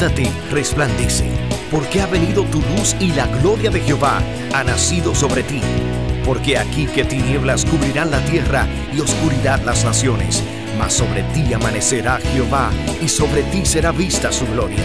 levántate, resplandece, porque ha venido tu luz y la gloria de Jehová ha nacido sobre ti. Porque aquí que tinieblas cubrirán la tierra y oscuridad las naciones, mas sobre ti amanecerá Jehová y sobre ti será vista su gloria.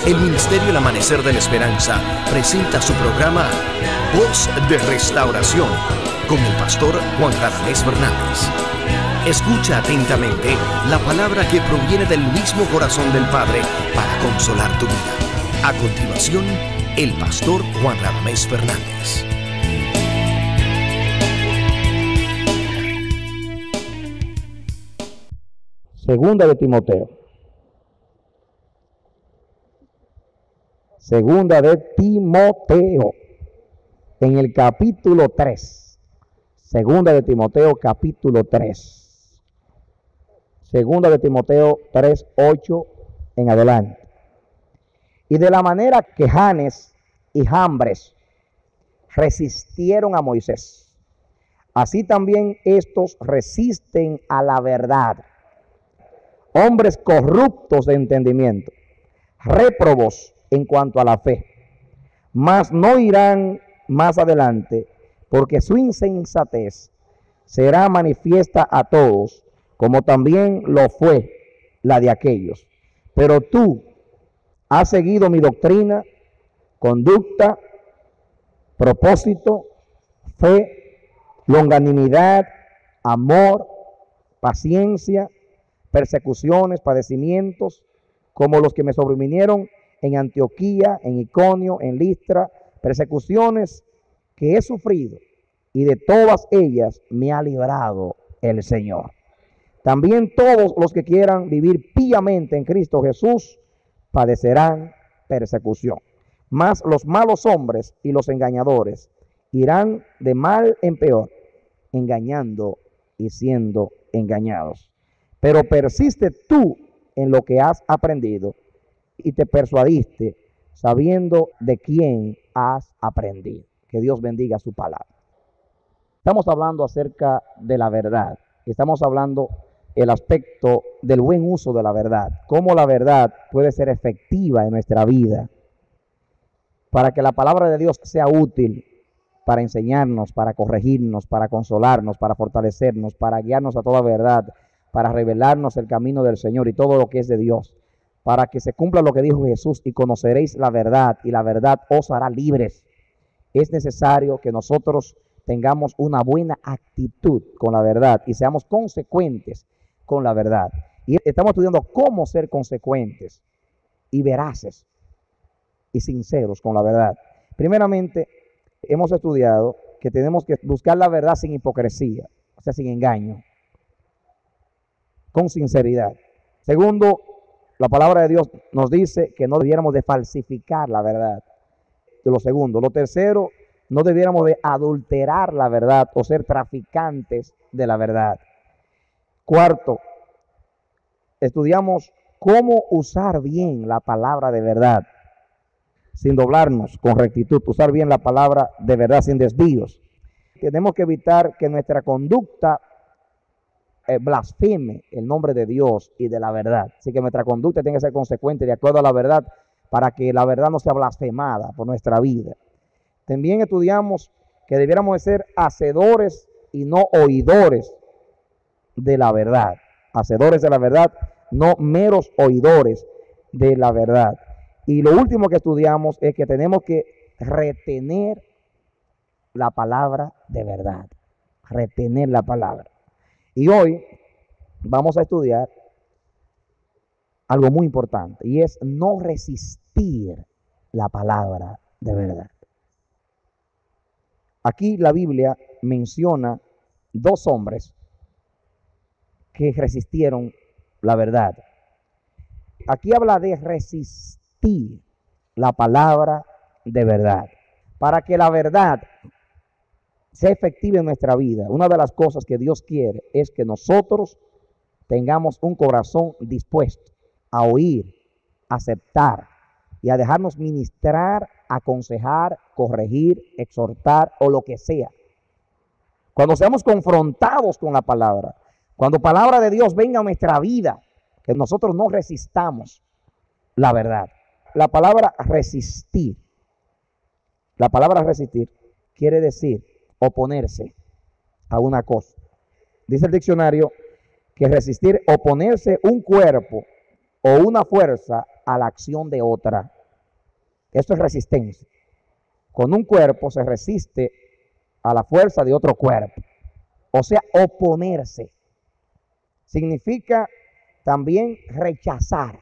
El Ministerio El Amanecer de la Esperanza presenta su programa Voz de Restauración con el pastor Juan Radamés Fernández. Escucha atentamente la palabra que proviene del mismo corazón del Padre para consolar tu vida. A continuación, el pastor Juan Radamés Fernández. Segunda de Timoteo. Segunda de Timoteo, en el capítulo 3. Segunda de Timoteo, capítulo 3. Segunda de Timoteo 3, 8 en adelante. Y de la manera que Janes y Jambres resistieron a Moisés, así también estos resisten a la verdad. Hombres corruptos de entendimiento, réprobos en cuanto a la fe, mas no irán más adelante, porque su insensatez será manifiesta a todos, como también lo fue la de aquellos. Pero tú has seguido mi doctrina, conducta, propósito, fe, longanimidad, amor, paciencia, persecuciones, padecimientos, como los que me sobrevinieron en Antioquía, en Iconio, en Listra, persecuciones que he sufrido, y de todas ellas me ha librado el Señor. También todos los que quieran vivir piamente en Cristo Jesús padecerán persecución. Mas los malos hombres y los engañadores irán de mal en peor, engañando y siendo engañados. Pero persiste tú en lo que has aprendido y te persuadiste, sabiendo de quién has aprendido. Que Dios bendiga su palabra. Estamos hablando acerca de la verdad. Estamos hablando el aspecto del buen uso de la verdad. Cómo la verdad puede ser efectiva en nuestra vida. Para que la palabra de Dios sea útil para enseñarnos, para corregirnos, para consolarnos, para fortalecernos, para guiarnos a toda verdad, para revelarnos el camino del Señor y todo lo que es de Dios. Para que se cumpla lo que dijo Jesús: y conoceréis la verdad, y la verdad os hará libres. Es necesario que nosotros tengamos una buena actitud con la verdad y seamos consecuentes con la verdad. Y estamos estudiando cómo ser consecuentes y veraces y sinceros con la verdad. Primeramente, hemos estudiado que tenemos que buscar la verdad sin hipocresía, o sea, sin engaño, con sinceridad. Segundo, la palabra de Dios nos dice que no debiéramos de falsificar la verdad. Lo segundo. Lo tercero, no debiéramos de adulterar la verdad o ser traficantes de la verdad. Cuarto, estudiamos cómo usar bien la palabra de verdad, sin doblarnos, con rectitud, usar bien la palabra de verdad sin desvíos. Tenemos que evitar que nuestra conducta blasfeme el nombre de Dios y de la verdad. Así que nuestra conducta tiene que ser consecuente de acuerdo a la verdad, para que la verdad no sea blasfemada por nuestra vida. También estudiamos que debiéramos de ser hacedores y no oidores de la verdad. Hacedores de la verdad, no meros oidores de la verdad. Y lo último que estudiamos es que tenemos que retener la palabra de verdad. Retener la palabra. Y hoy vamos a estudiar algo muy importante, y es no resistir la palabra de verdad. Aquí la Biblia menciona dos hombres que resistieron la verdad. Aquí habla de resistir la palabra de verdad. Para que la verdad sea efectiva en nuestra vida, una de las cosas que Dios quiere es que nosotros tengamos un corazón dispuesto a oír, a aceptar y a dejarnos ministrar, aconsejar, corregir, exhortar o lo que sea. Cuando seamos confrontados con la palabra, cuando palabra de Dios venga a nuestra vida, que nosotros no resistamos la verdad. La palabra resistir quiere decir oponerse a una cosa. Dice el diccionario que resistir, oponerse un cuerpo o una fuerza a la acción de otra. Esto es resistencia. Con un cuerpo se resiste a la fuerza de otro cuerpo. O sea, oponerse. Significa también rechazar.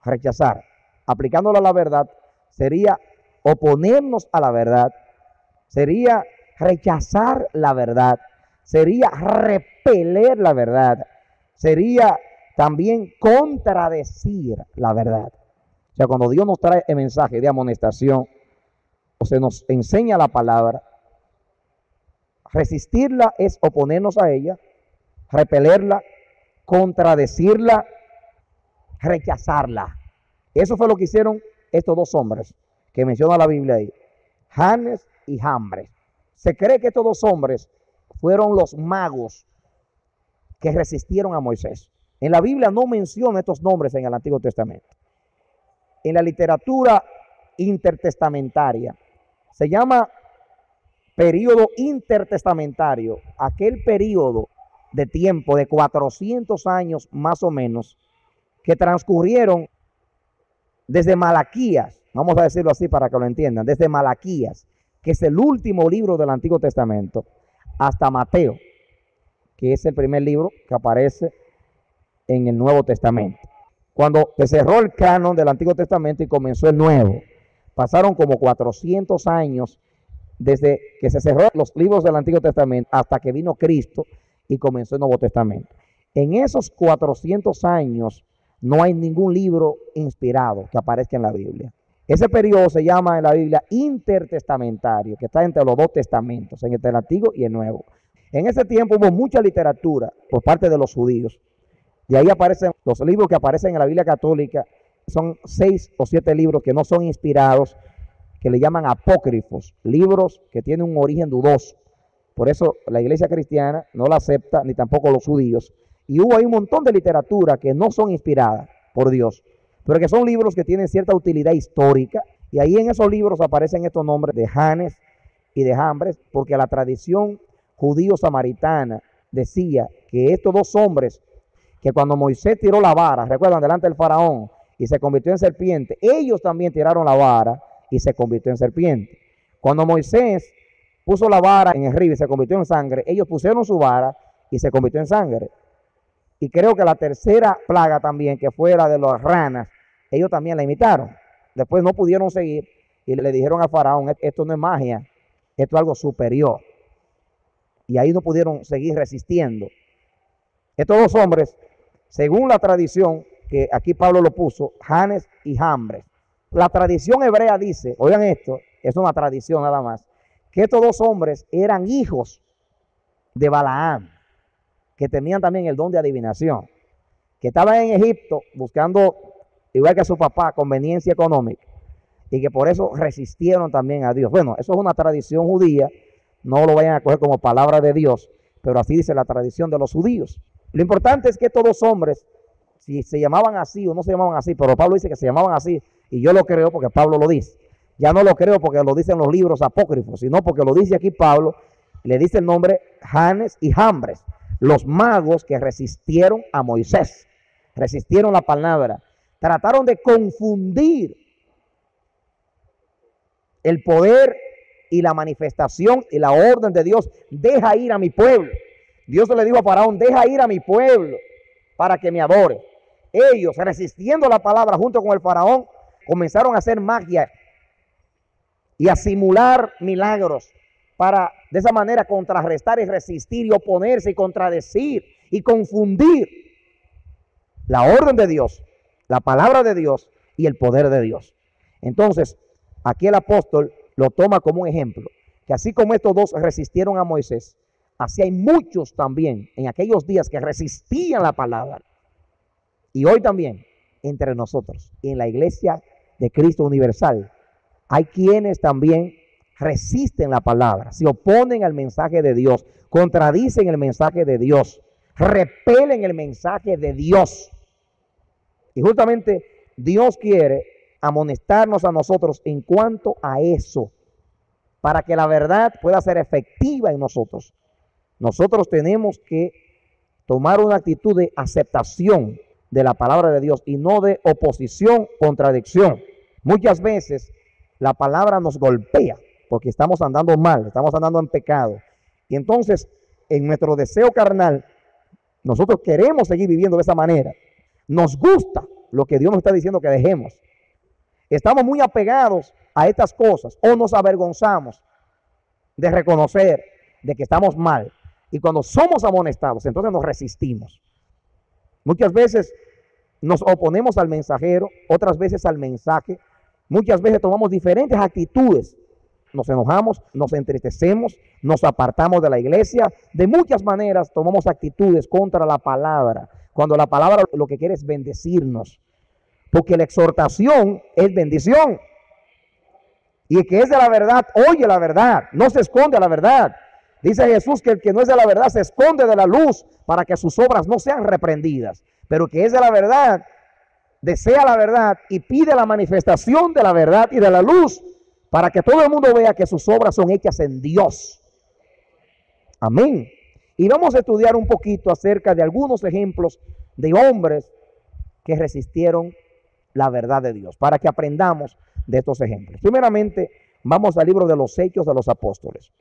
Rechazar. Aplicándolo a la verdad, sería oponernos a la verdad, sería rechazar la verdad, sería repeler la verdad, sería también contradecir la verdad. O sea, cuando Dios nos trae el mensaje de amonestación, o se nos enseña la palabra, resistirla es oponernos a ella, repelerla, contradecirla, rechazarla. Eso fue lo que hicieron estos dos hombres que menciona la Biblia ahí, Janes y Jambres. Se cree que estos dos hombres fueron los magos que resistieron a Moisés. En la Biblia no menciona estos nombres en el Antiguo Testamento. En la literatura intertestamentaria se llama período intertestamentario, aquel período de tiempo de 400 años más o menos que transcurrieron desde Malaquías, vamos a decirlo así para que lo entiendan, desde Malaquías, que es el último libro del Antiguo Testamento, hasta Mateo, que es el primer libro que aparece en el Nuevo Testamento. Cuando se cerró el canon del Antiguo Testamento y comenzó el Nuevo, pasaron como 400 años desde que se cerró los libros del Antiguo Testamento hasta que vino Cristo y comenzó el Nuevo Testamento. En esos 400 años no hay ningún libro inspirado que aparezca en la Biblia. Ese periodo se llama en la Biblia intertestamentario, que está entre los dos testamentos, entre el Antiguo y el Nuevo. En ese tiempo hubo mucha literatura por parte de los judíos. De ahí aparecen los libros que aparecen en la Biblia católica. Son 6 o 7 libros que no son inspirados, que le llaman apócrifos, libros que tienen un origen dudoso. Por eso la iglesia cristiana no la acepta, ni tampoco los judíos. Y hubo ahí un montón de literatura que no son inspiradas por Dios, pero que son libros que tienen cierta utilidad histórica. Y ahí en esos libros aparecen estos nombres de Janes y de Jambres, porque la tradición judío-samaritana decía que estos dos hombres, que cuando Moisés tiró la vara, recuerdan, delante del faraón, y se convirtió en serpiente, ellos también tiraron la vara y se convirtió en serpiente. Cuando Moisés puso la vara en el río y se convirtió en sangre, ellos pusieron su vara y se convirtió en sangre. Y creo que la tercera plaga también, que fue la de las ranas, ellos también la imitaron. Después no pudieron seguir y le dijeron al faraón, esto no es magia, esto es algo superior. Y ahí no pudieron seguir resistiendo. Estos dos hombres, según la tradición, que aquí Pablo lo puso, Janes y Jambres. La tradición hebrea dice, oigan esto, es una tradición nada más, que estos dos hombres eran hijos de Balaam, que tenían también el don de adivinación, que estaban en Egipto buscando, igual que su papá, conveniencia económica, y que por eso resistieron también a Dios. Bueno, eso es una tradición judía, no lo vayan a coger como palabra de Dios, pero así dice la tradición de los judíos. Lo importante es que estos dos hombres, si se llamaban así o no se llamaban así, pero Pablo dice que se llamaban así, y yo lo creo porque Pablo lo dice. Ya no lo creo porque lo dicen los libros apócrifos, sino porque lo dice aquí Pablo, le dice el nombre Janes y Jambres, los magos que resistieron a Moisés, resistieron la palabra, trataron de confundir el poder y la manifestación y la orden de Dios. Deja ir a mi pueblo. Dios le dijo a Faraón, deja ir a mi pueblo para que me adore. Ellos, resistiendo la palabra junto con el faraón, comenzaron a hacer magia y a simular milagros para de esa manera contrarrestar y resistir y oponerse y contradecir y confundir la orden de Dios, la palabra de Dios y el poder de Dios. Entonces, Aquí el apóstol lo toma como un ejemplo, que así como estos dos resistieron a Moisés, así hay muchos también en aquellos días que resistían la palabra. Y hoy también, entre nosotros, en la iglesia de Cristo Universal, hay quienes también resisten la palabra, se oponen al mensaje de Dios, contradicen el mensaje de Dios, repelen el mensaje de Dios. Y justamente Dios quiere amonestarnos a nosotros en cuanto a eso, para que la verdad pueda ser efectiva en nosotros. Nosotros tenemos que tomar una actitud de aceptación de la palabra de Dios y no de oposición, contradicción. Muchas veces la palabra nos golpea porque estamos andando mal, estamos andando en pecado. Y entonces, en nuestro deseo carnal, nosotros queremos seguir viviendo de esa manera. Nos gusta lo que Dios nos está diciendo que dejemos. Estamos muy apegados a estas cosas o nos avergonzamos de reconocer de que estamos mal. Y cuando somos amonestados, entonces nos resistimos. Muchas veces nos oponemos al mensajero, otras veces al mensaje. Muchas veces tomamos diferentes actitudes. Nos enojamos, nos entristecemos, nos apartamos de la iglesia. De muchas maneras tomamos actitudes contra la palabra, cuando la palabra lo que quiere es bendecirnos. Porque la exhortación es bendición. Y el que es de la verdad, oye la verdad, no se esconde a la verdad. Dice Jesús que el que no es de la verdad se esconde de la luz para que sus obras no sean reprendidas. Pero el que es de la verdad, desea la verdad y pide la manifestación de la verdad y de la luz para que todo el mundo vea que sus obras son hechas en Dios. Amén. Y vamos a estudiar un poquito acerca de algunos ejemplos de hombres que resistieron la verdad de Dios, para que aprendamos de estos ejemplos. Primeramente, vamos al libro de los Hechos de los Apóstoles.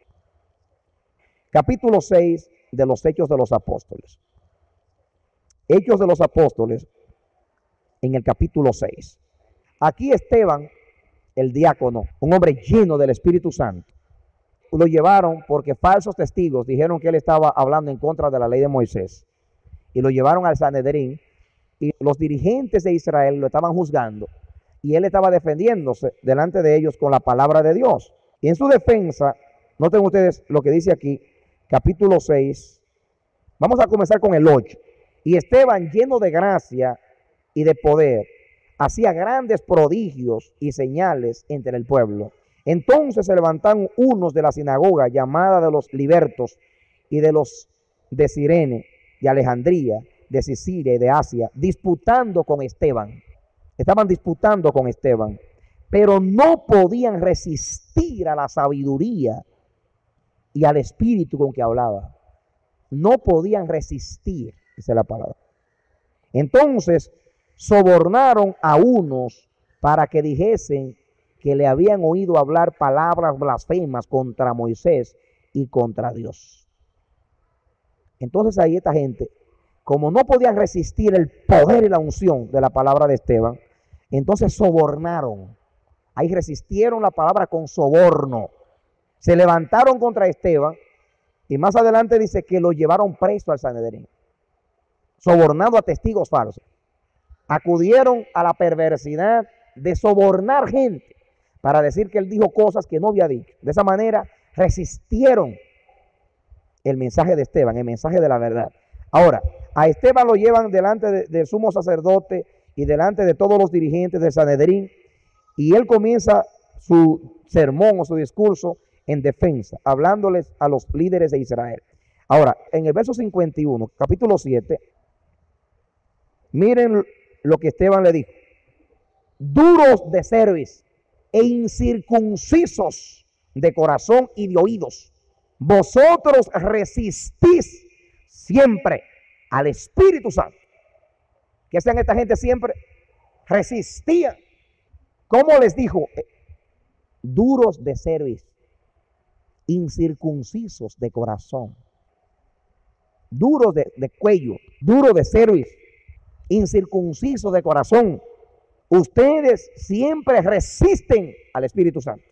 Capítulo 6 de los Hechos de los Apóstoles. Hechos de los Apóstoles en el capítulo 6. Aquí Esteban, el diácono, un hombre lleno del Espíritu Santo, lo llevaron porque falsos testigos dijeron que él estaba hablando en contra de la ley de Moisés. Y lo llevaron al Sanedrín y los dirigentes de Israel lo estaban juzgando. Y él estaba defendiéndose delante de ellos con la palabra de Dios. Y en su defensa, noten ustedes lo que dice aquí, capítulo 6. Vamos a comenzar con el 8. Y Esteban, lleno de gracia y de poder, hacía grandes prodigios y señales entre el pueblo. Entonces se levantaron unos de la sinagoga llamada de los libertos y de los de Cirene, de Alejandría, de Sicilia y de Asia, disputando con Esteban. Estaban disputando con Esteban, pero no podían resistir a la sabiduría y al espíritu con que hablaba. No podían resistir, dice la palabra. Entonces sobornaron a unos para que dijesen que le habían oído hablar palabras blasfemas contra Moisés y contra Dios. Entonces ahí esta gente, como no podían resistir el poder y la unción de la palabra de Esteban, entonces sobornaron. Ahí resistieron la palabra con soborno. Se levantaron contra Esteban y más adelante dice que lo llevaron preso al Sanedrín, sobornando a testigos falsos. Acudieron a la perversidad de sobornar gente para decir que él dijo cosas que no había dicho. De esa manera resistieron el mensaje de Esteban, el mensaje de la verdad. Ahora, a Esteban lo llevan delante del sumo sacerdote y delante de todos los dirigentes del Sanedrín, y él comienza su sermón o su discurso en defensa, hablándoles a los líderes de Israel. Ahora, en el verso 51, capítulo 7, miren lo que Esteban le dijo. Duros de cerviz e incircuncisos de corazón y de oídos, vosotros resistís siempre al Espíritu Santo. ¿Qué hacían esta gente siempre? Resistían. ¿Cómo les dijo? Duros de cerviz, incircuncisos de corazón, duros de cuello, duros de cerviz, incircuncisos de corazón. Ustedes siempre resisten al Espíritu Santo.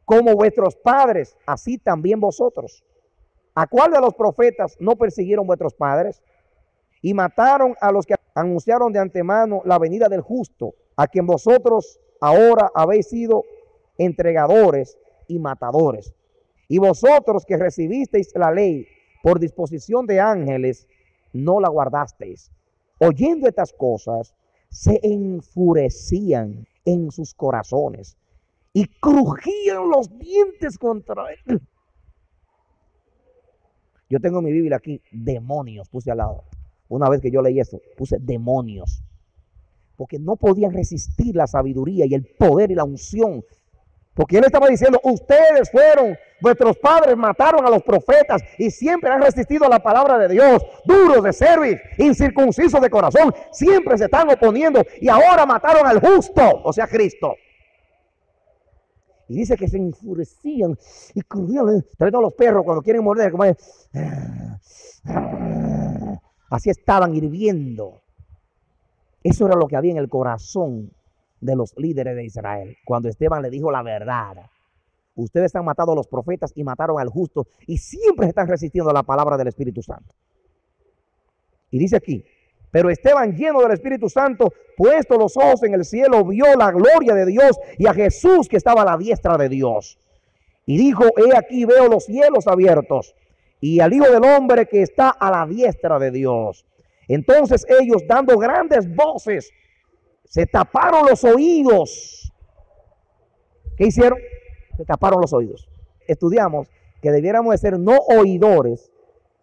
Como vuestros padres, así también vosotros. ¿A cuál de los profetas no persiguieron vuestros padres? Y mataron a los que anunciaron de antemano la venida del justo, a quien vosotros ahora habéis sido entregadores y matadores. Y vosotros que recibisteis la ley por disposición de ángeles, no la guardasteis. Oyendo estas cosas, se enfurecían en sus corazones y crujían los dientes contra él. Yo tengo mi Biblia aquí, demonios, puse al lado. Una vez que yo leí esto, puse demonios. Porque no podían resistir la sabiduría y el poder y la unción. Porque él estaba diciendo, ustedes fueron, vuestros padres mataron a los profetas y siempre han resistido a la palabra de Dios, duros de cerviz, incircuncisos de corazón, siempre se están oponiendo y ahora mataron al justo, o sea, Cristo. Y dice que se enfurecían y crujían, trayendo a los perros cuando quieren morder, como es, así estaban hirviendo. Eso era lo que había en el corazón de los líderes de Israel. Cuando Esteban le dijo la verdad. Ustedes han matado a los profetas y mataron al justo y siempre están resistiendo a la palabra del Espíritu Santo. Y dice aquí, pero Esteban, lleno del Espíritu Santo, puesto los ojos en el cielo, vio la gloria de Dios y a Jesús que estaba a la diestra de Dios. Y dijo, he aquí veo los cielos abiertos y al Hijo del Hombre que está a la diestra de Dios. Entonces ellos, dando grandes voces, se taparon los oídos. ¿Qué hicieron? Se taparon los oídos. Estudiamos que debiéramos de ser no oidores,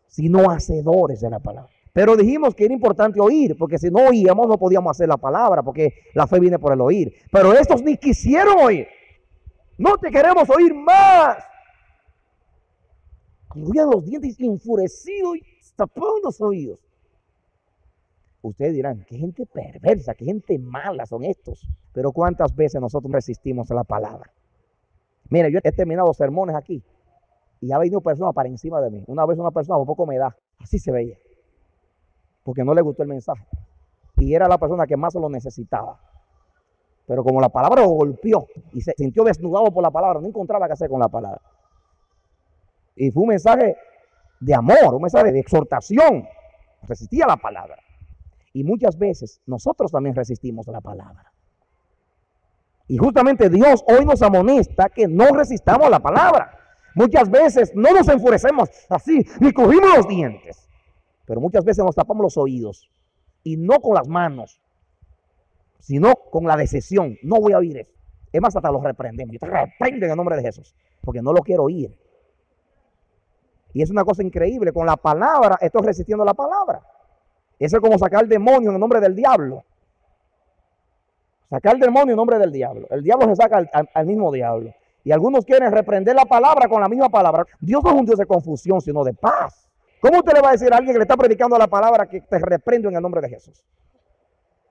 sino hacedores de la palabra. Pero dijimos que era importante oír, porque si no oíamos no podíamos hacer la palabra, porque la fe viene por el oír. Pero estos ni quisieron oír. No te queremos oír más. Crujían los dientes enfurecidos y taparon los oídos. Ustedes dirán, qué gente perversa, qué gente mala son estos. Pero ¿cuántas veces nosotros resistimos a la palabra? Mira, yo he terminado sermones aquí y ha venido personas para encima de mí. Una vez una persona por poco me da, así se veía, porque no le gustó el mensaje. Y era la persona que más lo necesitaba. Pero como la palabra lo golpeó y se sintió desnudado por la palabra, no encontraba qué hacer con la palabra. Y fue un mensaje de amor, un mensaje de exhortación. Resistía la palabra. Y muchas veces nosotros también resistimos la palabra. Y justamente Dios hoy nos amonesta que no resistamos la palabra. Muchas veces no nos enfurecemos así, ni cogimos los dientes. Pero muchas veces nos tapamos los oídos. Y no con las manos, sino con la decisión. No voy a oír eso. Es más, hasta los reprendemos. Yo te reprendo en el nombre de Jesús, porque no lo quiero oír. Y es una cosa increíble. Con la palabra estoy resistiendo la palabra. Eso es como sacar demonio en el nombre del diablo. Sacar demonio en nombre del diablo. El diablo se saca al mismo diablo. Y algunos quieren reprender la palabra con la misma palabra. Dios no es un Dios de confusión, sino de paz. ¿Cómo usted le va a decir a alguien que le está predicando la palabra que te reprendo en el nombre de Jesús?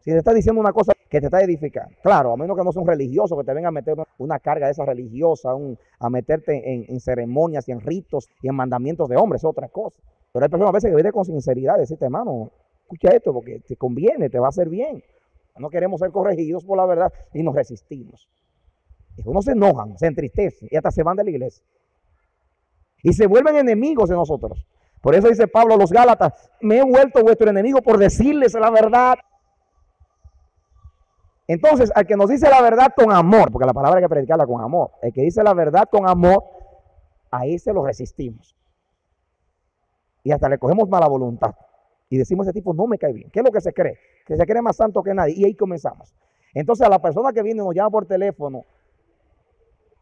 Si te está diciendo una cosa que te está edificando. Claro, a menos que no sea un religioso que te venga a meter una carga de esa religiosa, a meterte en ceremonias y en ritos y en mandamientos de hombres, es otra cosa. Pero hay personas a veces que vienen con sinceridad y decirte, hermano, escucha esto porque te conviene, te va a hacer bien. No queremos ser corregidos por la verdad y nos resistimos. Y unos se enojan, se entristecen y hasta se van de la iglesia. Y se vuelven enemigos de nosotros. Por eso dice Pablo a los Gálatas, me he vuelto vuestro enemigo por decirles la verdad. Entonces, al que nos dice la verdad con amor, porque la palabra hay que predicarla con amor, el que dice la verdad con amor, a ese lo resistimos. Y hasta le cogemos mala voluntad. Y decimos, ese tipo no me cae bien. ¿Qué es lo que se cree? Que se cree más santo que nadie. Y ahí comenzamos. Entonces a la persona que viene nos llama por teléfono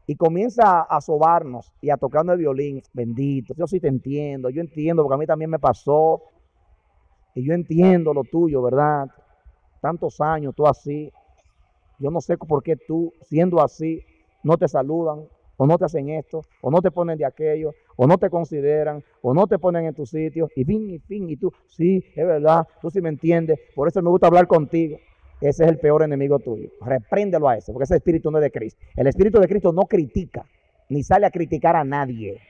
y comienza a sobarnos y a tocarnos el violín. Bendito, yo sí te entiendo. Yo entiendo porque a mí también me pasó. Y yo entiendo lo tuyo, ¿verdad? Tantos años tú así. Yo no sé por qué tú, siendo así, no te saludan, o no te hacen esto, o no te ponen de aquello, o no te consideran, o no te ponen en tu sitio, y fin, y tú, sí, es verdad, tú sí me entiendes, por eso me gusta hablar contigo. Ese es el peor enemigo tuyo. Repréndelo a ese, porque ese espíritu no es de Cristo. El espíritu de Cristo no critica, ni sale a criticar a nadie.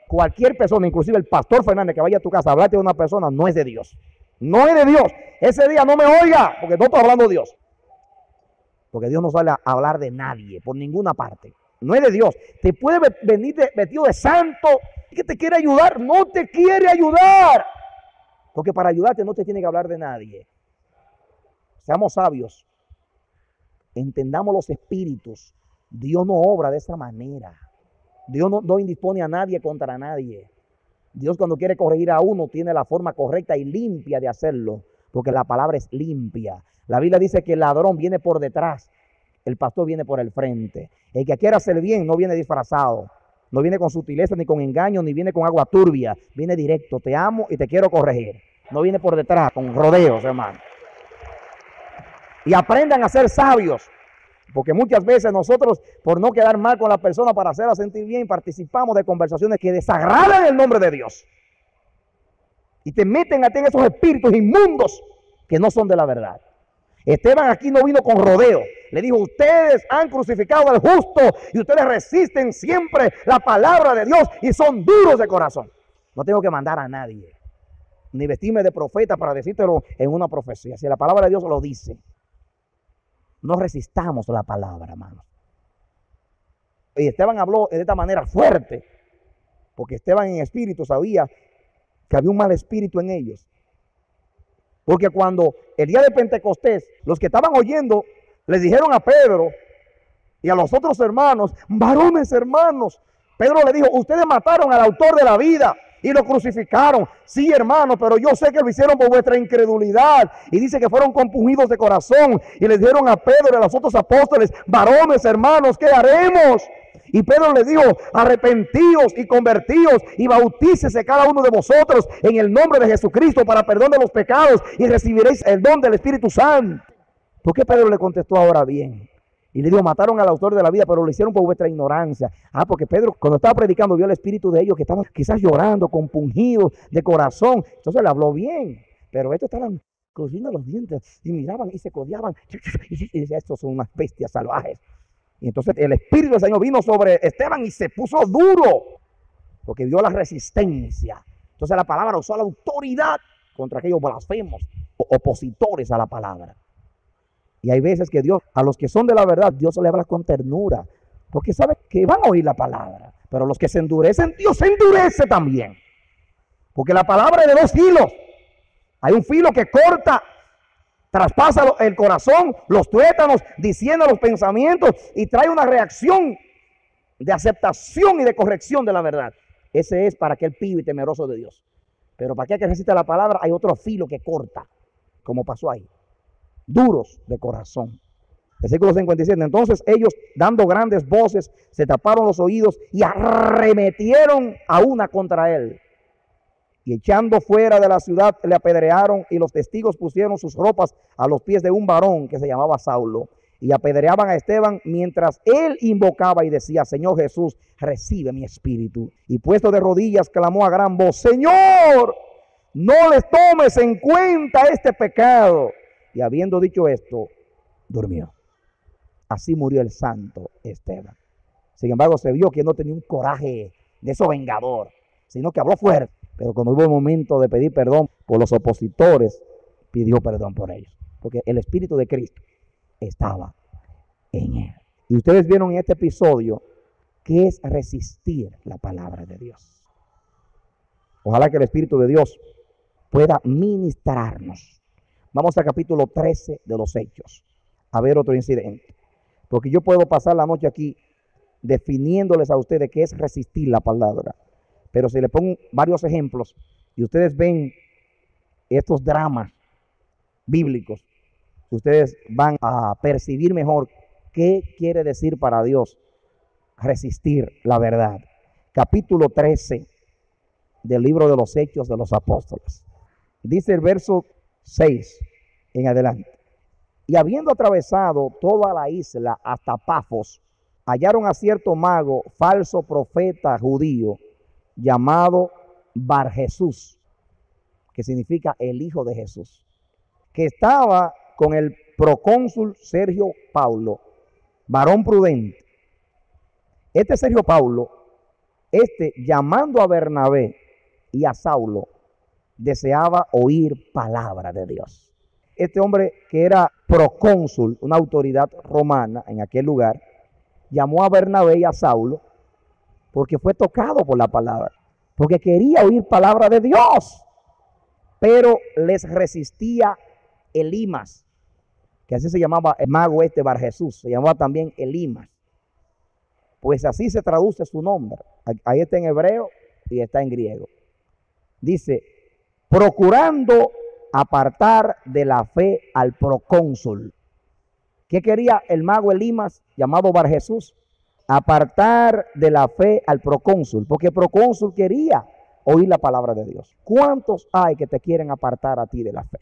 Cualquier persona, inclusive el pastor Fernández que vaya a tu casa a hablarte de una persona, no es de Dios. No es de Dios. Ese día no me oiga, porque no estoy hablando de Dios. Porque Dios no sale a hablar de nadie, por ninguna parte. No es de Dios. Te puede venir vestido de santo que te quiere ayudar. No te quiere ayudar. Porque para ayudarte no te tiene que hablar de nadie. Seamos sabios. entendamos los espíritus. Dios no obra de esa manera. Dios no indispone a nadie contra nadie. Dios, cuando quiere corregir a uno, tiene la forma correcta y limpia de hacerlo, porque la palabra es limpia. La Biblia dice que el ladrón viene por detrás, el pastor viene por el frente. El que quiera hacer bien no viene disfrazado, no viene con sutileza ni con engaño, ni viene con agua turbia. Viene directo: te amo y te quiero corregir. No viene por detrás con rodeos, hermano. Y aprendan a ser sabios, porque muchas veces nosotros, por no quedar mal con la persona, para hacerla sentir bien, participamos de conversaciones que desagradan el nombre de Dios. Y te meten a ti en esos espíritus inmundos que no son de la verdad. Esteban aquí no vino con rodeo. Le dijo: ustedes han crucificado al justo y ustedes resisten siempre la palabra de Dios y son duros de corazón. No tengo que mandar a nadie, ni vestirme de profeta para decírtelo en una profecía. Si la palabra de Dios lo dice, no resistamos la palabra, hermanos. Y Esteban habló de esta manera fuerte, porque Esteban en espíritu sabía que había un mal espíritu en ellos. Porque cuando el día de Pentecostés, los que estaban oyendo les dijeron a Pedro y a los otros hermanos: varones hermanos, Pedro le dijo: ustedes mataron al autor de la vida y lo crucificaron. Sí, hermano, pero yo sé que lo hicieron por vuestra incredulidad. Y dice que fueron compungidos de corazón. Y les dijeron a Pedro y a los otros apóstoles: varones hermanos, ¿qué haremos? Y Pedro les dijo: arrepentíos y convertíos y bautícese cada uno de vosotros en el nombre de Jesucristo para perdón de los pecados y recibiréis el don del Espíritu Santo. ¿Por qué Pedro le contestó ahora bien? Y le dijo: mataron al autor de la vida, pero lo hicieron por vuestra ignorancia. Porque Pedro, cuando estaba predicando, vio el espíritu de ellos que estaban quizás llorando, compungidos de corazón. Entonces le habló bien, pero estos estaban crujiendo los dientes y miraban y se codeaban. Y decía: estos son unas bestias salvajes. Y entonces el Espíritu del Señor vino sobre Esteban y se puso duro, porque vio la resistencia. Entonces la palabra usó la autoridad contra aquellos blasfemos, opositores a la palabra. Y hay veces que Dios, a los que son de la verdad, Dios le habla con ternura, porque sabe que van a oír la palabra. Pero los que se endurecen, Dios se endurece también. Porque la palabra es de dos filos. Hay un filo que corta, traspasa el corazón, los tuétanos, diciendo los pensamientos y trae una reacción de aceptación y de corrección de la verdad. Ese es para aquel pibe temeroso de Dios. Pero para aquel que necesita la palabra, hay otro filo que corta, como pasó ahí. Duros de corazón. Versículo 57. Entonces ellos, dando grandes voces, se taparon los oídos y arremetieron a una contra él. Y echando fuera de la ciudad le apedrearon, y los testigos pusieron sus ropas a los pies de un varón que se llamaba Saulo. Y apedreaban a Esteban mientras él invocaba y decía: Señor Jesús, recibe mi espíritu. Y puesto de rodillas clamó a gran voz: Señor, no les tomes en cuenta este pecado. Y habiendo dicho esto, durmió. Así murió el santo Esteban. Sin embargo, se vio que no tenía un coraje de eso vengador, sino que habló fuerte. Pero cuando hubo el momento de pedir perdón por los opositores, pidió perdón por ellos, porque el Espíritu de Cristo estaba en él. Y ustedes vieron en este episodio qué es resistir la palabra de Dios. Ojalá que el Espíritu de Dios pueda ministrarnos. Vamos al capítulo 13 de los Hechos, a ver otro incidente. Porque yo puedo pasar la noche aquí definiéndoles a ustedes qué es resistir la palabra. Pero si le pongo varios ejemplos y ustedes ven estos dramas bíblicos, ustedes van a percibir mejor qué quiere decir para Dios resistir la verdad. Capítulo 13 del libro de los Hechos de los Apóstoles. Dice el verso 6 en adelante: y habiendo atravesado toda la isla hasta Pafos, hallaron a cierto mago, falso profeta judío, llamado Bar Jesús, que significa el hijo de Jesús, que estaba con el procónsul Sergio Paulo, varón prudente. Este Sergio Paulo, llamando a Bernabé y a Saulo, deseaba oír palabra de Dios. Este hombre, que era procónsul, una autoridad romana en aquel lugar, llamó a Bernabé y a Saulo porque fue tocado por la palabra, porque quería oír palabra de Dios, pero les resistía Elimas, que así se llamaba el mago Bar Jesús, se llamaba también Elimas. Pues así se traduce su nombre. Ahí está en hebreo y está en griego. Dice, procurando apartar de la fe al procónsul. ¿Qué quería el mago Elimas, llamado Bar Jesús? Apartar de la fe al procónsul, porque el procónsul quería oír la palabra de Dios. ¿Cuántos hay que te quieren apartar a ti de la fe?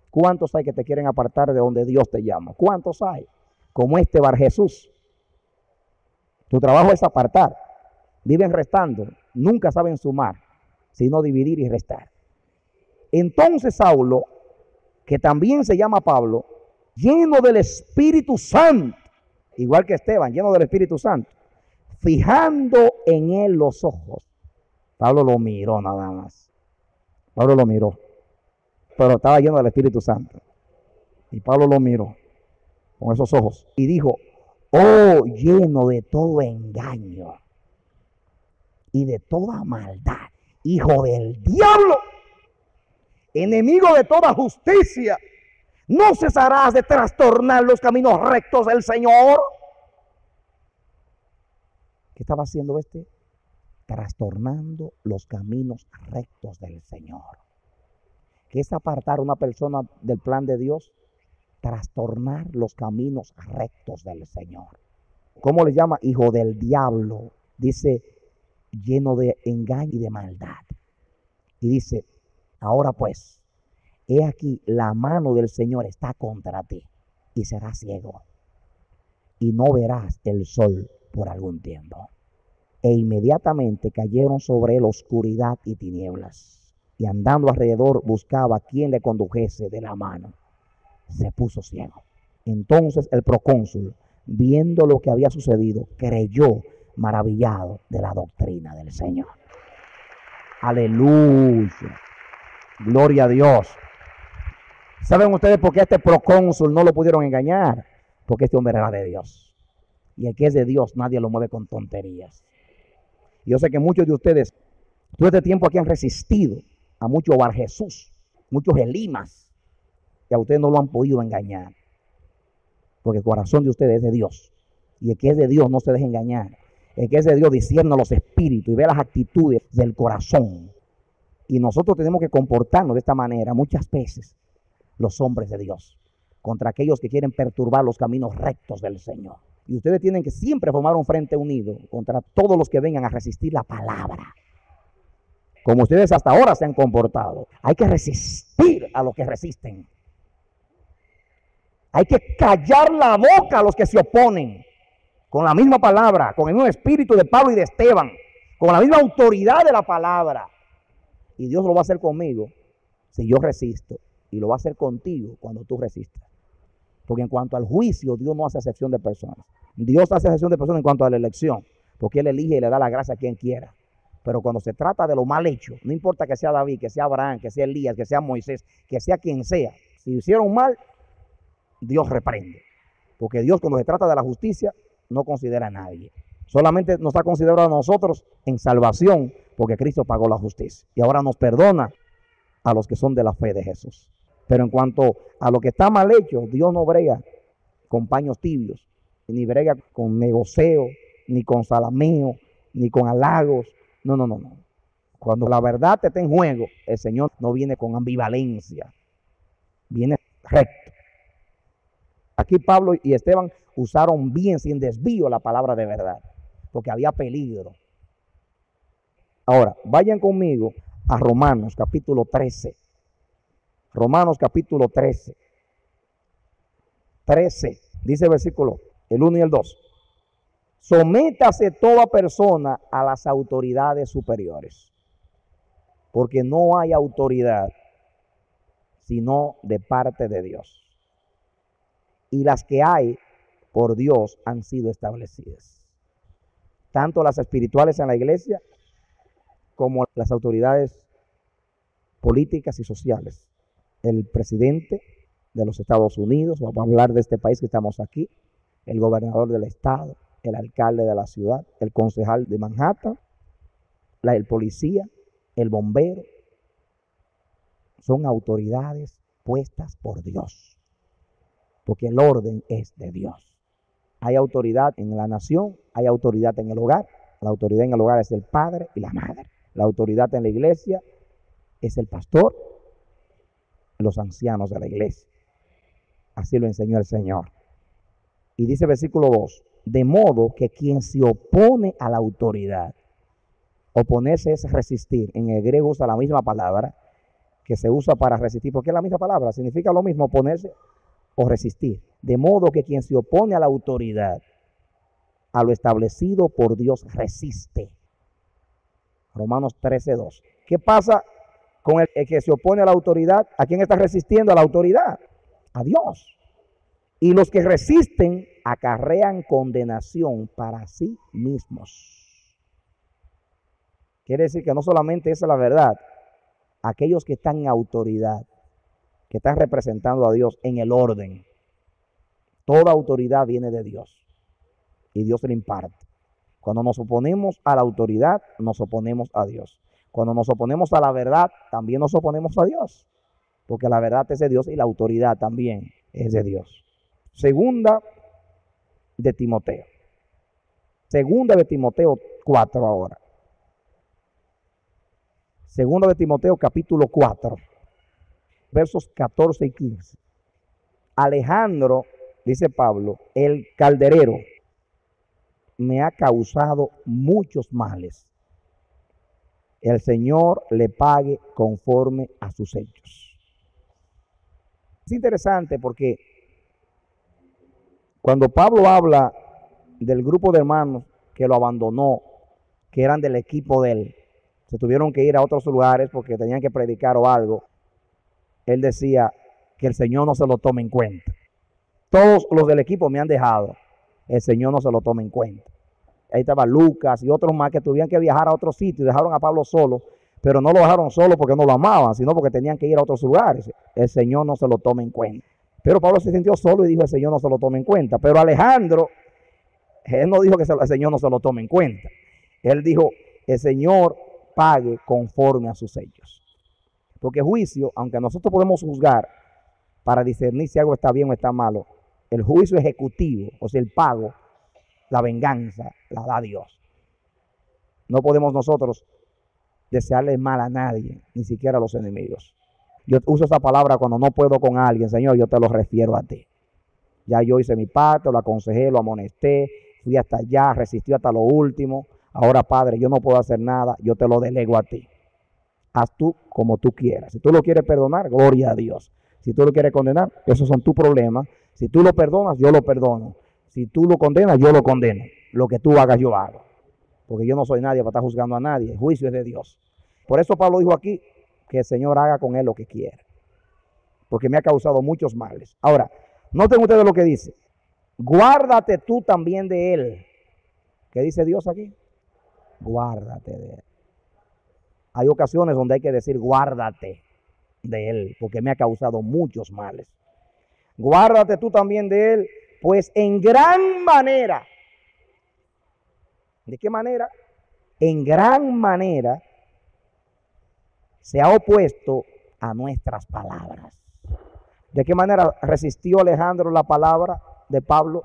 ¿Cuántos hay que te quieren apartar de donde Dios te llama? ¿Cuántos hay? Como Bar Jesús. Tu trabajo es apartar. Viven restando, nunca saben sumar, sino dividir y restar. Entonces Saulo, que también se llama Pablo, lleno del Espíritu Santo, igual que Esteban, lleno del Espíritu Santo, fijando en él los ojos. Pablo lo miró nada más. Pablo lo miró, pero estaba lleno del Espíritu Santo. Y Pablo lo miró con esos ojos y dijo, oh, lleno de todo engaño y de toda maldad, hijo del diablo, enemigo de toda justicia, ¿no cesarás de trastornar los caminos rectos del Señor? ¿Qué estaba haciendo este? Trastornando los caminos rectos del Señor. ¿Qué es apartar a una persona del plan de Dios? Trastornar los caminos rectos del Señor. ¿Cómo le llama? Hijo del diablo. Dice, lleno de engaño y de maldad. Y dice, ahora pues, he aquí, la mano del Señor está contra ti y serás ciego y no verás el sol por algún tiempo. E inmediatamente cayeron sobre él oscuridad y tinieblas, y andando alrededor buscaba a quien le condujese de la mano. Se puso ciego. Entonces el procónsul, viendo lo que había sucedido, creyó maravillado de la doctrina del Señor. Aleluya. Gloria a Dios. ¿Saben ustedes por qué a este procónsul no lo pudieron engañar? Porque este hombre era de Dios. Y el que es de Dios nadie lo mueve con tonterías. Yo sé que muchos de ustedes, todo este tiempo aquí han resistido a muchos Bar Jesús, muchos Elimas, y a ustedes no lo han podido engañar. Porque el corazón de ustedes es de Dios. Y el que es de Dios no se deja engañar. El que es de Dios discierne los espíritus y ve las actitudes del corazón. Y nosotros tenemos que comportarnos de esta manera muchas veces, los hombres de Dios, contra aquellos que quieren perturbar los caminos rectos del Señor. Y ustedes tienen que siempre formar un frente unido contra todos los que vengan a resistir la palabra. Como ustedes hasta ahora se han comportado, hay que resistir a los que resisten. Hay que callar la boca a los que se oponen. Con la misma palabra, con el mismo espíritu de Pablo y de Esteban, con la misma autoridad de la palabra. Y Dios lo va a hacer conmigo si yo resisto. Y lo va a hacer contigo cuando tú resistas. Porque en cuanto al juicio, Dios no hace excepción de personas. Dios hace excepción de personas en cuanto a la elección. Porque Él elige y le da la gracia a quien quiera. Pero cuando se trata de lo mal hecho, no importa que sea David, que sea Abraham, que sea Elías, que sea Moisés, que sea quien sea. Si hicieron mal, Dios reprende. Porque Dios, cuando se trata de la justicia, no considera a nadie. Solamente nos ha considerado a nosotros en salvación, porque Cristo pagó la justicia. Y ahora nos perdona a los que son de la fe de Jesús. Pero en cuanto a lo que está mal hecho, Dios no brega con paños tibios, ni brega con negoceo, ni con salameo, ni con halagos. No. Cuando la verdad está en juego, el Señor no viene con ambivalencia, viene recto. Aquí Pablo y Esteban usaron bien, sin desvío, la palabra de verdad, porque había peligro. Ahora, vayan conmigo a Romanos capítulo 13. Romanos capítulo 13. 13, dice el versículo, el 1 y el 2. Sométase toda persona a las autoridades superiores, porque no hay autoridad sino de parte de Dios. Y las que hay por Dios han sido establecidas. Tanto las espirituales en la iglesia como las autoridades políticas y sociales. El presidente de los Estados Unidos, vamos a hablar de este país que estamos aquí, el gobernador del estado, el alcalde de la ciudad, el concejal de Manhattan, el policía, el bombero, son autoridades puestas por Dios. porque el orden es de Dios. Hay autoridad en la nación, hay autoridad en el hogar. La autoridad en el hogar es el padre y la madre. La autoridad en la iglesia es el pastor, los ancianos de la iglesia. Así lo enseñó el Señor. Y dice el versículo 2, de modo que quien se opone a la autoridad, oponerse es resistir. En el griego usa la misma palabra que se usa para resistir, porque es la misma palabra, significa lo mismo, oponerse o resistir. De modo que quien se opone a la autoridad, a lo establecido por Dios, resiste. Romanos 13:2. ¿Qué pasa con el que se opone a la autoridad? ¿A quién está resistiendo? A la autoridad, a Dios. Y los que resisten acarrean condenación para sí mismos. Quiere decir que no solamente esa es la verdad, aquellos que están en autoridad, que están representando a Dios en el orden. Toda autoridad viene de Dios y Dios le imparte. Cuando nos oponemos a la autoridad, nos oponemos a Dios. Cuando nos oponemos a la verdad, también nos oponemos a Dios, porque la verdad es de Dios y la autoridad también es de Dios. Segunda de Timoteo. Segunda de Timoteo 4 ahora. Segunda de Timoteo capítulo 4, versos 14 y 15. Alejandro, dice Pablo, el calderero, me ha causado muchos males. El Señor le pague conforme a sus hechos. Es interesante porque cuando Pablo habla del grupo de hermanos que lo abandonó, que eran del equipo de él, se tuvieron que ir a otros lugares porque tenían que predicar o algo, él decía que el Señor no se lo tome en cuenta. Todos los del equipo me han dejado, el Señor no se lo tome en cuenta. Ahí estaba Lucas y otros más que tuvieron que viajar a otro sitio y dejaron a Pablo solo, pero no lo dejaron solo porque no lo amaban, sino porque tenían que ir a otros lugares. El Señor no se lo tome en cuenta. Pero Pablo se sintió solo y dijo, el Señor no se lo tome en cuenta. Pero Alejandro, él no dijo que el Señor no se lo tome en cuenta. Él dijo, el Señor pague conforme a sus hechos. Porque juicio, aunque nosotros podemos juzgar para discernir si algo está bien o está malo, el juicio ejecutivo, o sea, el pago, la venganza, la da Dios. No podemos nosotros desearle mal a nadie, ni siquiera a los enemigos. Yo uso esa palabra cuando no puedo con alguien, Señor, yo te lo refiero a ti. Ya yo hice mi parte, lo aconsejé, lo amonesté, fui hasta allá, resistí hasta lo último. Ahora, Padre, yo no puedo hacer nada, yo te lo delego a ti. Haz tú como tú quieras. Si tú lo quieres perdonar, gloria a Dios. Si tú lo quieres condenar, esos son tus problemas. Si tú lo perdonas, yo lo perdono. Si tú lo condenas, yo lo condeno. Lo que tú hagas, yo hago. Porque yo no soy nadie para estar juzgando a nadie. El juicio es de Dios. Por eso Pablo dijo aquí que el Señor haga con él lo que quiera. Porque me ha causado muchos males. Ahora, noten ustedes lo que dice. Guárdate tú también de él. ¿Qué dice Dios aquí? Guárdate de él. Hay ocasiones donde hay que decir guárdate de él, porque me ha causado muchos males. Guárdate tú también de él, pues en gran manera. ¿De qué manera? En gran manera se ha opuesto a nuestras palabras. ¿De qué manera resistió Alejandro la palabra de Pablo?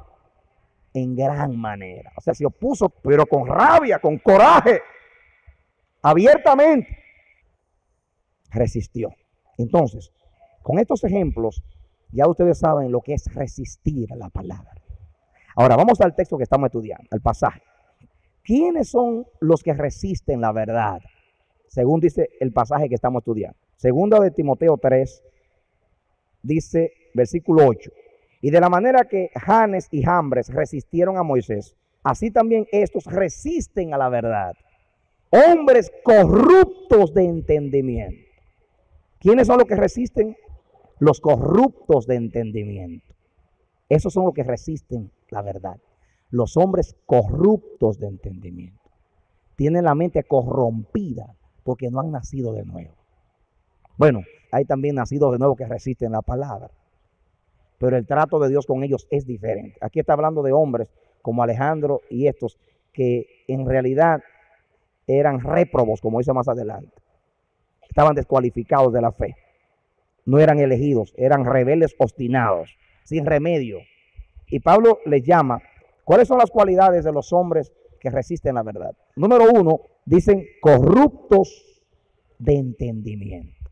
En gran manera. O sea, se opuso, pero con rabia, con coraje, abiertamente. Resistió. Entonces, con estos ejemplos, ya ustedes saben lo que es resistir a la palabra. Ahora, vamos al texto que estamos estudiando, al pasaje. ¿Quiénes son los que resisten la verdad? Según dice el pasaje que estamos estudiando. Segunda de Timoteo 3, dice, versículo 8. Y de la manera que Janes y Jambres resistieron a Moisés, así también estos resisten a la verdad. Hombres corruptos de entendimiento. ¿Quiénes son los que resisten? Los corruptos de entendimiento. Esos son los que resisten la verdad. Los hombres corruptos de entendimiento. Tienen la mente corrompida porque no han nacido de nuevo. Bueno, hay también nacidos de nuevo que resisten la palabra. Pero el trato de Dios con ellos es diferente. Aquí está hablando de hombres como Alejandro y estos que en realidad eran réprobos, como dice más adelante. Estaban descualificados de la fe. No eran elegidos, eran rebeldes obstinados. sin remedio. Y Pablo les llama, ¿cuáles son las cualidades de los hombres que resisten la verdad? Número 1, dicen corruptos de entendimiento.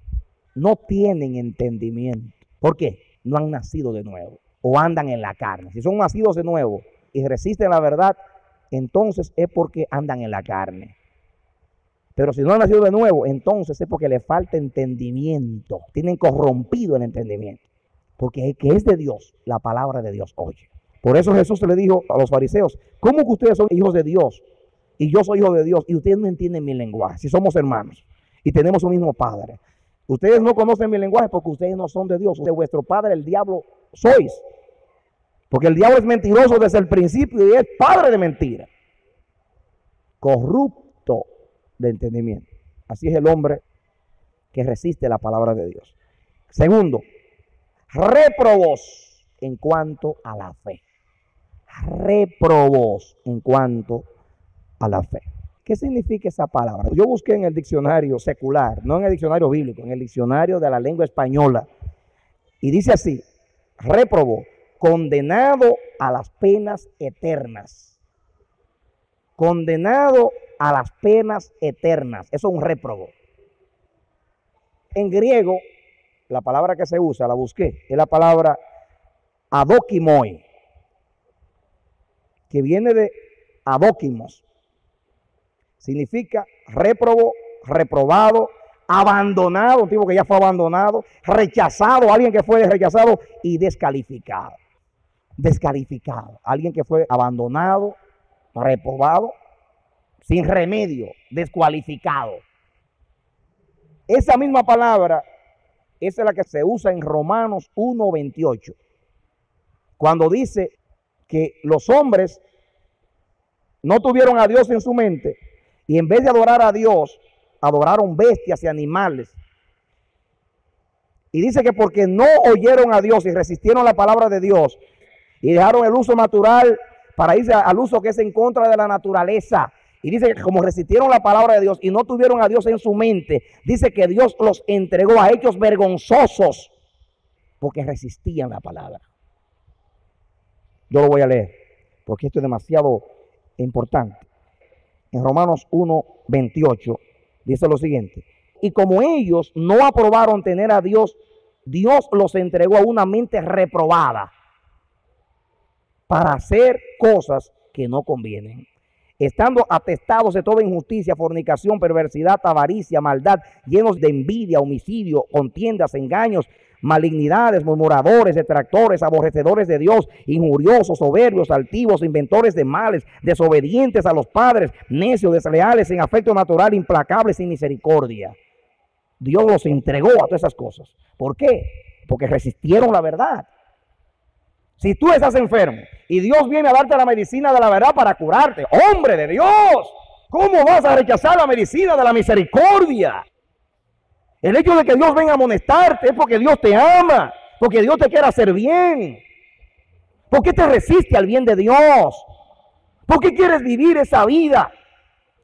No tienen entendimiento. ¿Por qué? No han nacido de nuevo o andan en la carne. Si son nacidos de nuevo y resisten la verdad, entonces es porque andan en la carne. Pero si no han nacido de nuevo, entonces es porque le falta entendimiento. Tienen corrompido el entendimiento. Porque el que es de Dios, la palabra de Dios oye. Por eso Jesús le dijo a los fariseos, ¿cómo que ustedes son hijos de Dios? Y yo soy hijo de Dios y ustedes no entienden mi lenguaje. Si somos hermanos y tenemos un mismo padre. Ustedes no conocen mi lenguaje porque ustedes no son de Dios. De vuestro padre el diablo sois. Porque el diablo es mentiroso desde el principio y es padre de mentira. Corrupto de entendimiento. Así es el hombre que resiste la palabra de Dios. Segundo, réprobos en cuanto a la fe. Réprobos en cuanto a la fe. ¿Qué significa esa palabra? Yo busqué en el diccionario secular, no en el diccionario bíblico, en el diccionario de la lengua española. Y dice así, réprobo, condenado a las penas eternas. Condenado a las penas eternas. Eso es un réprobo. En griego, la palabra que se usa, la busqué, es la palabra adokimoi, que viene de adóquimos. Significa réprobo, reprobado, abandonado, un tipo que ya fue abandonado, rechazado, alguien que fue rechazado y descalificado. Descalificado, alguien que fue abandonado, reprobado, sin remedio, descualificado. Esa misma palabra esa es la que se usa en Romanos 1:28, cuando dice que los hombres no tuvieron a Dios en su mente y en vez de adorar a Dios, adoraron bestias y animales. Y dice que porque no oyeron a Dios y resistieron la palabra de Dios y dejaron el uso natural para irse al uso que es en contra de la naturaleza. Y dice que como resistieron la palabra de Dios y no tuvieron a Dios en su mente, dice que Dios los entregó a hechos vergonzosos porque resistían la palabra. Yo lo voy a leer porque esto es demasiado importante. En Romanos 1:28 dice lo siguiente: y como ellos no aprobaron tener a Dios, Dios los entregó a una mente reprobada para hacer cosas que no convienen, estando atestados de toda injusticia, fornicación, perversidad, avaricia, maldad, llenos de envidia, homicidio, contiendas, engaños, malignidades, murmuradores, detractores, aborrecedores de Dios, injuriosos, soberbios, altivos, inventores de males, desobedientes a los padres, necios, desleales, sin afecto natural, implacables, sin misericordia. Dios los entregó a todas esas cosas. ¿Por qué? Porque resistieron la verdad. Si tú estás enfermo y Dios viene a darte la medicina de la verdad para curarte, hombre de Dios, ¿cómo vas a rechazar la medicina de la misericordia? El hecho de que Dios venga a amonestarte es porque Dios te ama, porque Dios te quiere hacer bien. ¿Por qué te resiste al bien de Dios? ¿Por qué quieres vivir esa vida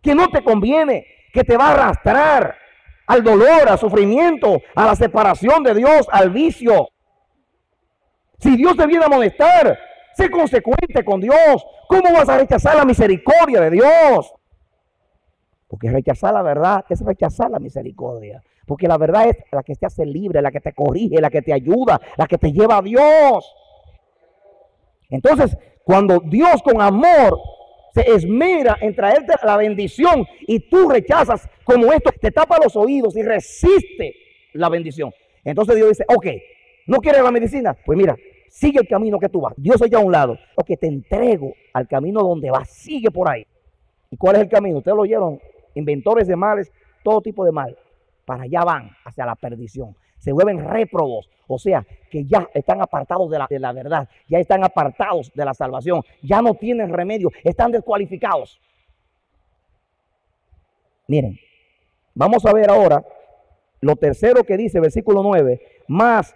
que no te conviene, que te va a arrastrar al dolor, al sufrimiento, a la separación de Dios, al vicio? Si Dios te viene a amonestar, sé consecuente con Dios. ¿Cómo vas a rechazar la misericordia de Dios? Porque rechazar la verdad es rechazar la misericordia. Porque la verdad es la que te hace libre, la que te corrige, la que te ayuda, la que te lleva a Dios. Entonces, cuando Dios con amor se esmera en traerte la bendición y tú rechazas como esto, te tapa los oídos y resiste la bendición. Entonces Dios dice, ok, ¿no quieres la medicina? Pues mira, sigue el camino que tú vas. Dios allá a un lado. Ok, te entrego al camino donde vas. Sigue por ahí. ¿Y cuál es el camino? Ustedes lo oyeron. Inventores de males, todo tipo de mal. Para allá van, hacia la perdición. Se vuelven réprobos. O sea, que ya están apartados de la verdad. Ya están apartados de la salvación. Ya no tienen remedio. Están descualificados. Miren, vamos a ver ahora lo tercero que dice, versículo 9. Más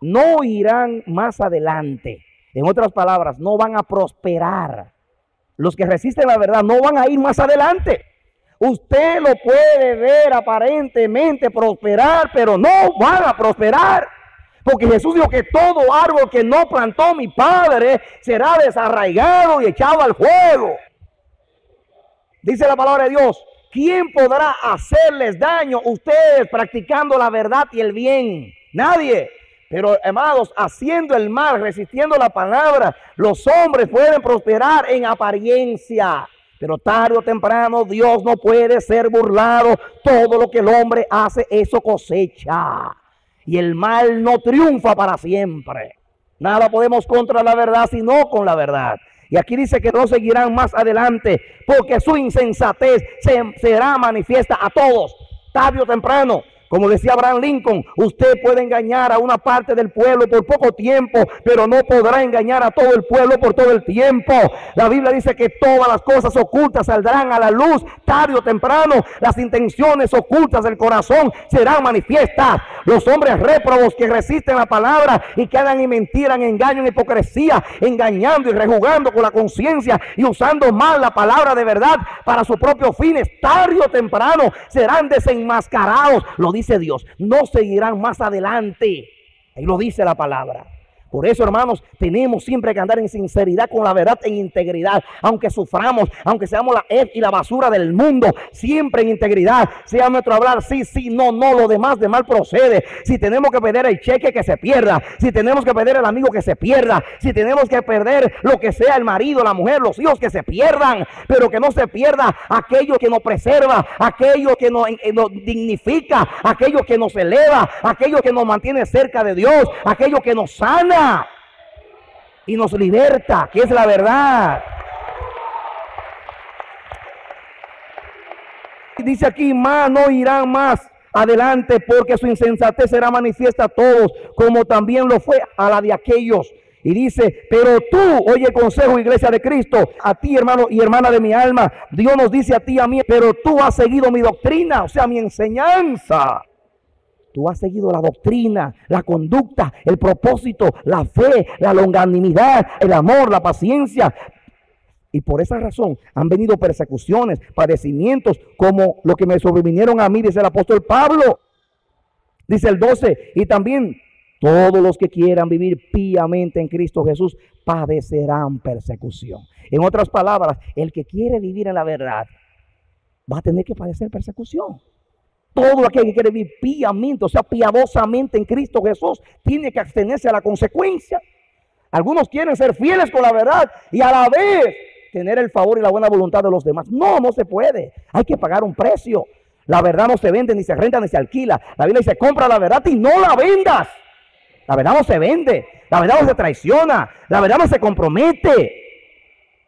no irán más adelante. En otras palabras, no van a prosperar. Los que resisten la verdad no van a ir más adelante. Usted lo puede ver aparentemente prosperar, pero no van a prosperar. Porque Jesús dijo que todo árbol que no plantó mi Padre será desarraigado y echado al fuego. Dice la palabra de Dios: ¿quién podrá hacerles daño ustedes practicando la verdad y el bien? Nadie. Pero, amados, haciendo el mal, resistiendo la palabra, los hombres pueden prosperar en apariencia. Pero tarde o temprano Dios no puede ser burlado. Todo lo que el hombre hace, eso cosecha. Y el mal no triunfa para siempre. Nada podemos contra la verdad, sino con la verdad. Y aquí dice que no seguirán más adelante, porque su insensatez será manifiesta a todos, tarde o temprano. Como decía Abraham Lincoln, usted puede engañar a una parte del pueblo por poco tiempo, pero no podrá engañar a todo el pueblo por todo el tiempo. La Biblia dice que todas las cosas ocultas saldrán a la luz tarde o temprano. Las intenciones ocultas del corazón serán manifiestas. Los hombres réprobos que resisten la palabra y que andan en mentira, en engaño, en hipocresía, engañando y rejugando con la conciencia y usando mal la palabra de verdad para sus propios fines, tarde o temprano serán desenmascarados. Lo dice Dios, no seguirán más adelante. Ahí lo dice la palabra. Por eso, hermanos, tenemos siempre que andar en sinceridad con la verdad, en integridad. Aunque suframos, aunque seamos la hez y la basura del mundo, siempre en integridad. Sea nuestro hablar sí, sí, no, no, lo demás de mal procede. Si tenemos que perder el cheque, que se pierda. Si tenemos que perder el amigo, que se pierda. Si tenemos que perder lo que sea, el marido, la mujer, los hijos, que se pierdan. Pero que no se pierda aquello que nos preserva, aquello que nos dignifica, aquello que nos eleva, aquello que nos mantiene cerca de Dios, aquello que nos sana y nos liberta, que es la verdad. Dice aquí: más no irán más adelante, porque su insensatez será manifiesta a todos, como también lo fue a la de aquellos. Y dice: pero tú, oye el consejo, iglesia de Cristo, a ti, hermano y hermana de mi alma, Dios nos dice a ti y a mí: pero tú has seguido mi doctrina, o sea, mi enseñanza. Tú has seguido la doctrina, la conducta, el propósito, la fe, la longanimidad, el amor, la paciencia. Y por esa razón han venido persecuciones, padecimientos, como lo que me sobrevinieron a mí, dice el apóstol Pablo. Dice el 12, y también todos los que quieran vivir piamente en Cristo Jesús padecerán persecución. En otras palabras, el que quiere vivir en la verdad va a tener que padecer persecución. Todo aquel que quiere vivir piamente, o sea, piadosamente en Cristo Jesús, tiene que abstenerse a la consecuencia. Algunos quieren ser fieles con la verdad y a la vez tener el favor y la buena voluntad de los demás. No, no se puede. Hay que pagar un precio. La verdad no se vende, ni se renta, ni se alquila. La Biblia dice: compra la verdad y no la vendas. La verdad no se vende. La verdad no se traiciona. La verdad no se compromete.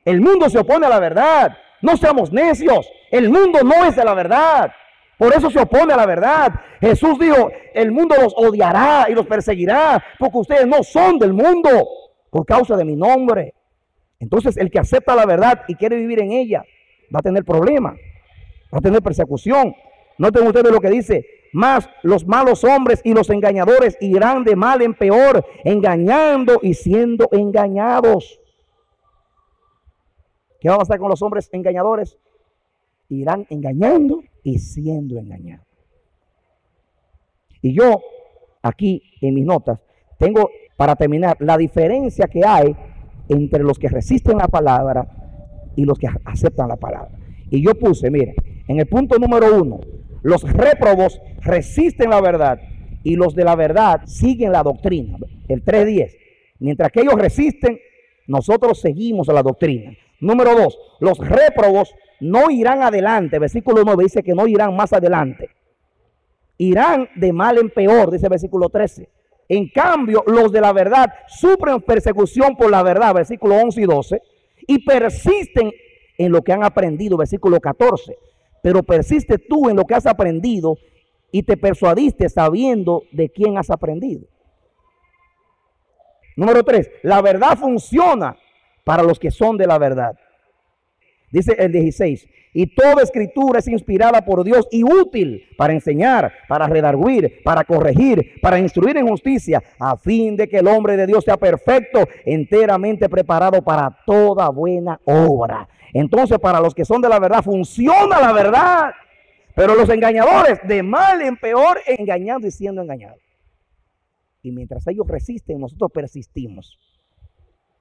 El mundo se opone a la verdad. No seamos necios. El mundo no es de la verdad. Por eso se opone a la verdad. Jesús dijo: el mundo los odiará y los perseguirá, porque ustedes no son del mundo, por causa de mi nombre. Entonces, el que acepta la verdad y quiere vivir en ella, va a tener problemas, va a tener persecución. Noten ustedes lo que dice: más los malos hombres y los engañadores irán de mal en peor, engañando y siendo engañados. ¿Qué va a pasar con los hombres engañadores? Irán engañando y siendo engañados. Y yo, aquí en mis notas, tengo para terminar la diferencia que hay entre los que resisten la palabra y los que aceptan la palabra. Y yo puse, miren, en el punto número 1, los réprobos resisten la verdad y los de la verdad siguen la doctrina. El 3:10. Mientras que ellos resisten, nosotros seguimos a la doctrina. Número 2, los réprobos no irán adelante. Versículo 9 dice que no irán más adelante. Irán de mal en peor, dice el versículo 13. En cambio, los de la verdad sufren persecución por la verdad, versículo 11 y 12, y persisten en lo que han aprendido, versículo 14. Pero persiste tú en lo que has aprendido y te persuadiste sabiendo de quién has aprendido. Número 3, la verdad funciona para los que son de la verdad. Dice el 16, y toda escritura es inspirada por Dios y útil para enseñar, para redarguir, para corregir, para instruir en justicia, a fin de que el hombre de Dios sea perfecto, enteramente preparado para toda buena obra. Entonces, para los que son de la verdad funciona la verdad, pero los engañadores de mal en peor, engañando y siendo engañados. Y mientras ellos resisten, nosotros persistimos.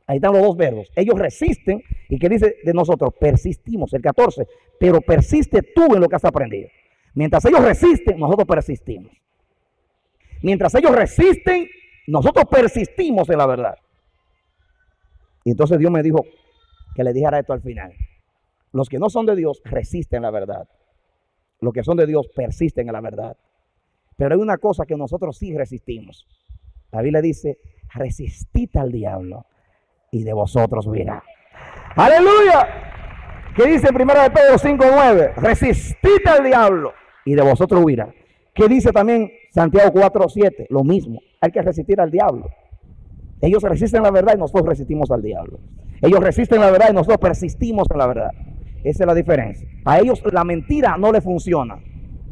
Ahí están los dos verbos. Ellos resisten. ¿Y qué dice de nosotros? Persistimos. El 14. Pero persiste tú en lo que has aprendido. Mientras ellos resisten, nosotros persistimos. Mientras ellos resisten, nosotros persistimos en la verdad. Y entonces Dios me dijo que le dijera esto al final. Los que no son de Dios resisten la verdad. Los que son de Dios persisten en la verdad. Pero hay una cosa que nosotros sí resistimos. La Biblia dice, resistid al diablo y de vosotros huirá. ¡Aleluya! ¿Qué dice en 1 Pedro 5:9? Resistid al diablo y de vosotros huirá. ¿Qué dice también Santiago 4:7? Lo mismo, hay que resistir al diablo. Ellos resisten la verdad y nosotros resistimos al diablo. Ellos resisten la verdad y nosotros persistimos en la verdad. Esa es la diferencia. A ellos la mentira no le funciona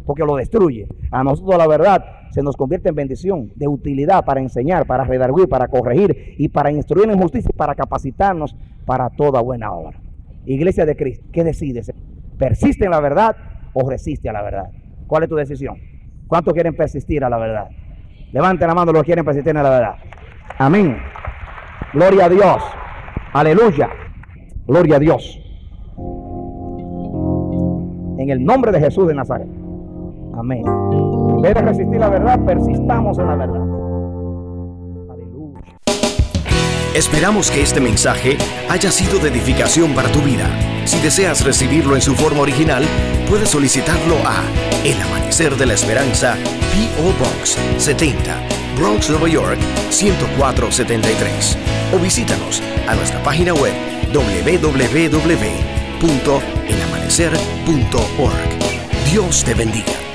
porque lo destruye. A nosotros la verdad se nos convierte en bendición, de utilidad para enseñar, para redarguir, para corregir y para instruir en justicia y para capacitarnos para toda buena obra. Iglesia de Cristo, ¿qué decides? ¿Persiste en la verdad o resiste a la verdad? ¿Cuál es tu decisión? ¿Cuántos quieren persistir a la verdad? Levanten la mano los que quieren persistir en la verdad. Amén. Gloria a Dios. Aleluya. Gloria a Dios. En el nombre de Jesús de Nazaret. Amén. En vez de resistir la verdad, persistamos en la verdad. Aleluya. Esperamos que este mensaje haya sido de edificación para tu vida. Si deseas recibirlo en su forma original, puedes solicitarlo a El Amanecer de la Esperanza, P.O. Box 70, Bronx, Nueva York 10473. O visítanos a nuestra página web www.elamanecer.org. Dios te bendiga.